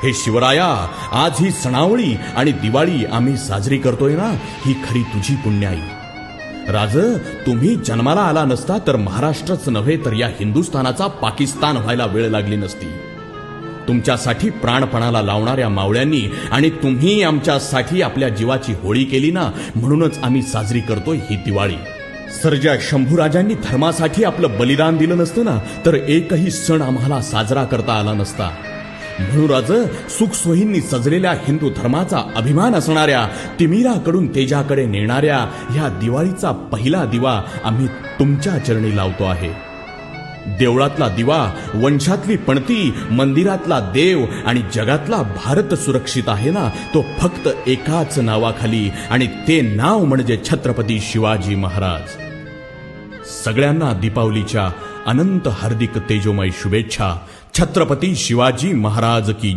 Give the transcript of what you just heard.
हे शिवराया, आज ही सणावळी आणि दिवाळी आम्ही साजरी करतोय ना, ही खरी तुझी पुण्याई. राज, तुम्ही जन्माला आला नसता तर महाराष्ट्रच नव्हे तर या हिंदुस्थानाचा पाकिस्तान व्हायला वेळ लागली नसती. तुमच्यासाठी प्राणपणाला लावणाऱ्या मावळ्यांनी आणि तुम्ही आमच्यासाठी आपल्या जीवाची होळी केली ना, म्हणूनच आम्ही साजरी करतोय ही दिवाळी. सर्जा शंभूराजांनी धर्मासाठी आपलं बलिदान दिलं नसतं ना, तर एकही सण आम्हाला साजरा करता आला नसता. म्हणून राज, सुखसोयींनी सजलेल्या हिंदू धर्माचा अभिमान असणाऱ्या, तिमिराकडून तेजाकडे नेणाऱ्या ह्या दिवाळीचा पहिला दिवा आम्ही तुमच्या चरणी लावतो आहे. देवळातला दिवा, वंशातली पणती, मंदिरातला देव आणि जगातला भारत सुरक्षित आहे ना, तो फक्त एकाच नावाखाली, आणि ते नाव म्हणजे छत्रपती शिवाजी महाराज. सगळ्यांना दीपावलीच्या अनंत हार्दिक तेजोमय शुभेच्छा. छत्रपती शिवाजी महाराज की